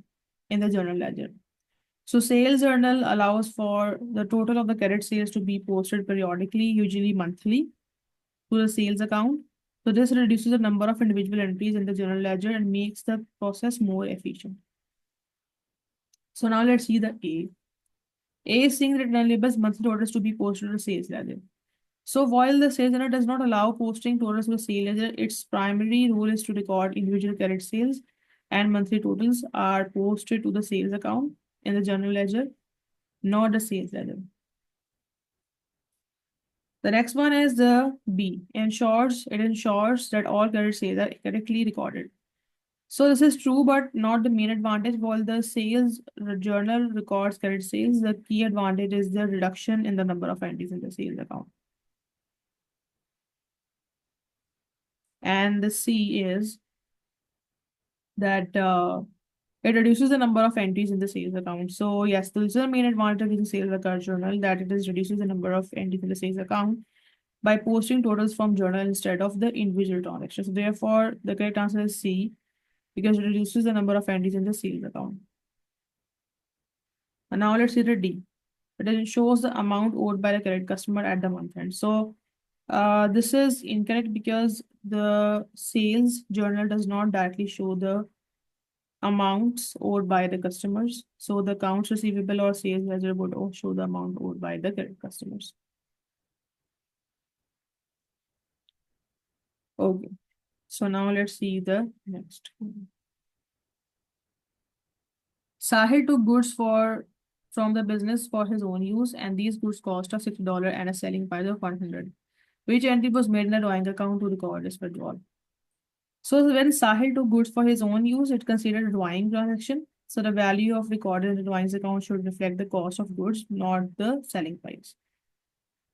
in the journal ledger. So sales journal allows for the total of the credit sales to be posted periodically, usually monthly, to the sales account. So this reduces the number of individual entries in the journal ledger and makes the process more efficient. So now let's see the A. A is saying that it enables monthly orders to be posted to the sales ledger. So while the sales ledger does not allow posting totals to the sales ledger, its primary role is to record individual credit sales and monthly totals are posted to the sales account in the journal ledger, not the sales ledger. The next one is the B. It ensures that all credit sales are correctly recorded. So this is true, but not the main advantage. While the sales journal records credit sales, the key advantage is the reduction in the number of entries in the sales account. And the C is that it reduces the number of entries in the sales account. So yes, this is the main advantage of the sales record journal, that it is reduces the number of entries in the sales account by posting totals from journal instead of the individual transactions. So therefore, the correct answer is C because it reduces the number of entries in the sales account. And now let's see the D. It shows the amount owed by the credit customer at the month end. So this is incorrect because the sales journal does not directly show the amounts owed by the customers. So the accounts receivable or sales ledger would show the amount owed by the credit customers. Okay. So now let's see the next one. Sahil took goods from the business for his own use, and these goods cost of $60 and a selling price of 100. Which entry was made in the drawing account to record this withdrawal? So when Sahil took goods for his own use, it considered a drawing transaction. So the value of recorded in the drawings account should reflect the cost of goods, not the selling price.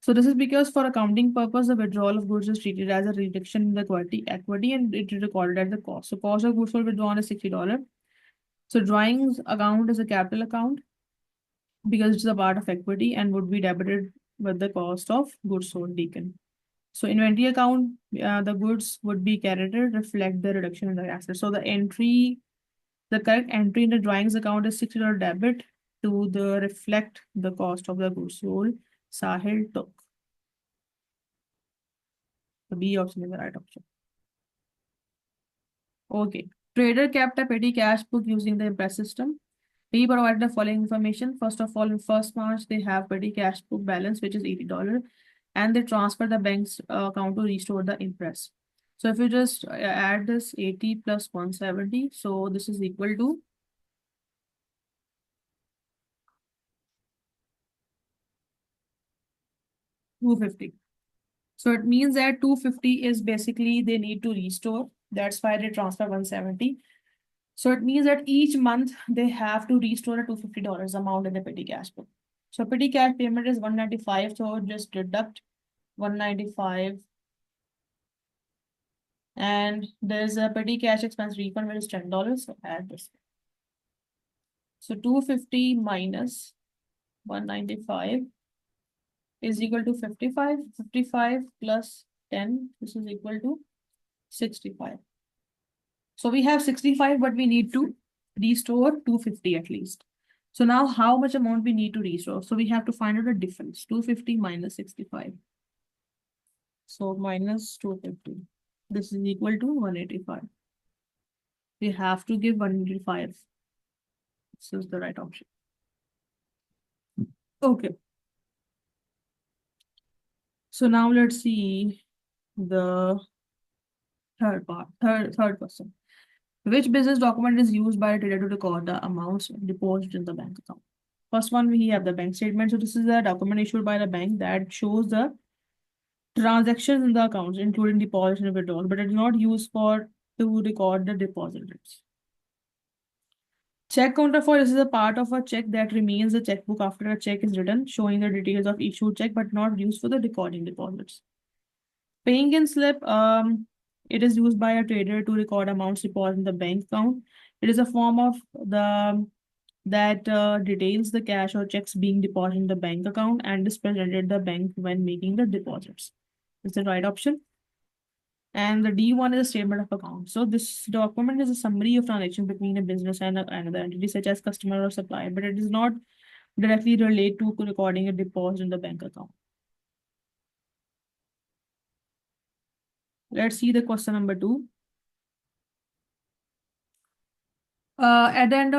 So this is because for accounting purpose, the withdrawal of goods is treated as a reduction in the equity and it is recorded at the cost. So cost of goods for withdrawn is $60. So drawings account is a capital account because it's a part of equity and would be debited with the cost of goods sold taken. So inventory account, the goods would be credited, reflect the reduction in the asset. So the correct entry in the drawings account is $60 debit to the reflect the cost of the goods sold Sahil took. The B option is the right option. Okay. Trader kept a petty cash book using the Impress system. We provided the following information. First of all, in 1st March, they have petty cash book balance, which is $80, and they transfer the bank's account to restore the Impress. So if you just add this 80 plus 170, so this is equal to 250. So it means that 250 is basically they need to restore. That's why they transfer 170. So it means that each month they have to restore a $250 amount in the petty cash book. So petty cash payment is 195. So just deduct 195. And there's a petty cash expense refund, which is $10. So add this. So 250 minus 195 is equal to 55. 55 plus 10, this is equal to 65. So we have 65, but we need to restore 250 at least. So now how much amount we need to restore? So we have to find out the difference. 250 minus 65. So minus 250. This is equal to 185. We have to give 185. This is the right option. Okay. So now let's see the third question. Which business document is used by a trader to record the amounts deposited in the bank account? First one, we have the bank statement. So this is a document issued by the bank that shows the transactions in the accounts, including deposit and withdrawal, but it is not used for to record the deposit rates. Check counterfoil, this is a part of a check that remains a checkbook after a check is written, showing the details of issued check, but not used for the recording deposits. Paying in slip, it is used by a trader to record amounts deposited in the bank account. It is a form of the that details the cash or checks being deposited in the bank account and is presented at the bank when making the deposits. Is the right option. And the D1 is a statement of account. So this document is a summary of transactions between a business and another entity, such as customer or supplier, but it does not directly relate to recording a deposit in the bank account. Let's see the question number 2. At the end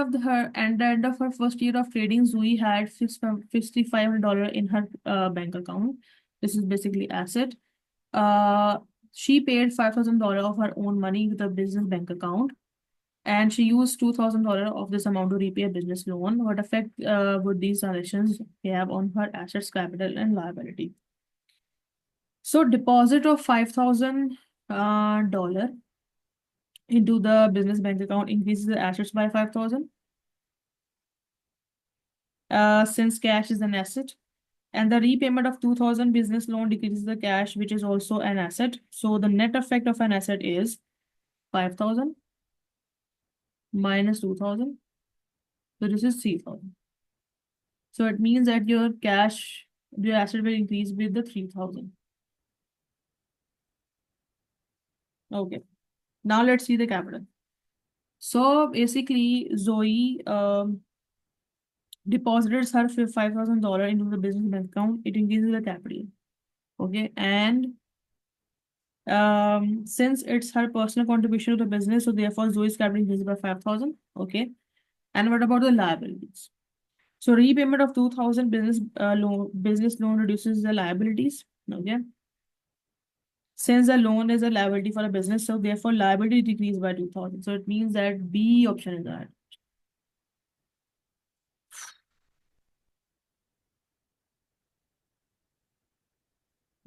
of her first year of trading, Zoe had $5,500 in her bank account. This is basically asset. Uh, she paid $5,000 of her own money with a business bank account, and she used $2,000 of this amount to repay a business loan. What effect would these transactions have on her assets, capital, and liability? So deposit of $5,000 into the business bank account increases the assets by 5,000. Since cash is an asset, and the repayment of 2,000 business loan decreases the cash, which is also an asset. So the net effect of an asset is 5,000 minus 2,000. So this is 3,000. So it means that your asset will increase with the 3,000. Okay. Now let's see the capital. So basically, Zoe deposited her $5,000 into the business bank account. It increases the capital. Okay. And since it's her personal contribution to the business, so therefore Zoe's capital increases by 5,000. Okay. And what about the liabilities? So repayment of 2,000 business loan reduces the liabilities. Okay. Since the loan is a liability for a business, so therefore liability decreased by 2,000. So it means that B option is that.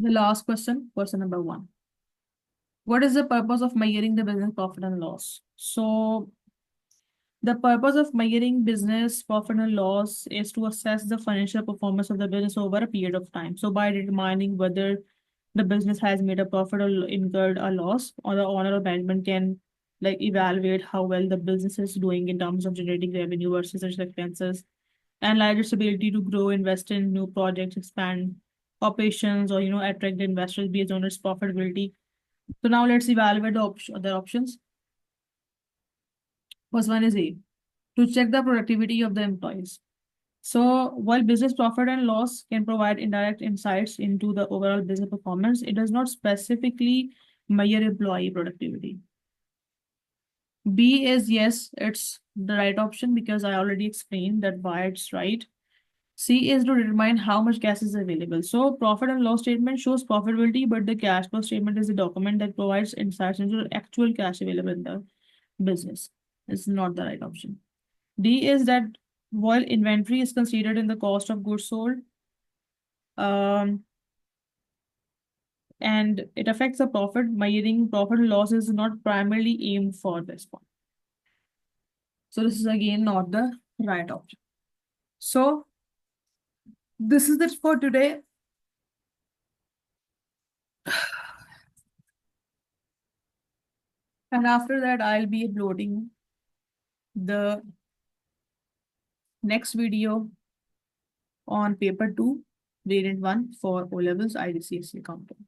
The last question number 1. What is the purpose of measuring the business profit and loss? So the purpose of measuring business profit and loss is to assess the financial performance of the business over a period of time. So by determining whether the business has made a profit or incurred a loss, or the owner or management can evaluate how well the business is doing in terms of generating revenue versus its expenses, analyze its ability to grow, invest in new projects, expand operations, or attract investors based on its profitability. So now let's evaluate the options. First one is A, to check the productivity of the employees. So while business profit and loss can provide indirect insights into the overall business performance, it does not specifically measure employee productivity. B is yes, it's the right option because I already explained that why it's right. C is to determine how much cash is available. So profit and loss statement shows profitability, but the cash flow statement is a document that provides insights into the actual cash available in the business. It's not the right option. D is that while inventory is considered in the cost of goods sold, um, and it affects the profit, measuring profit and loss is not primarily aimed for this one. So this is again not the right option. So this is it for today. And after that, I'll be uploading the next video on paper 2, variant 1 for O levels IGCSE accounting.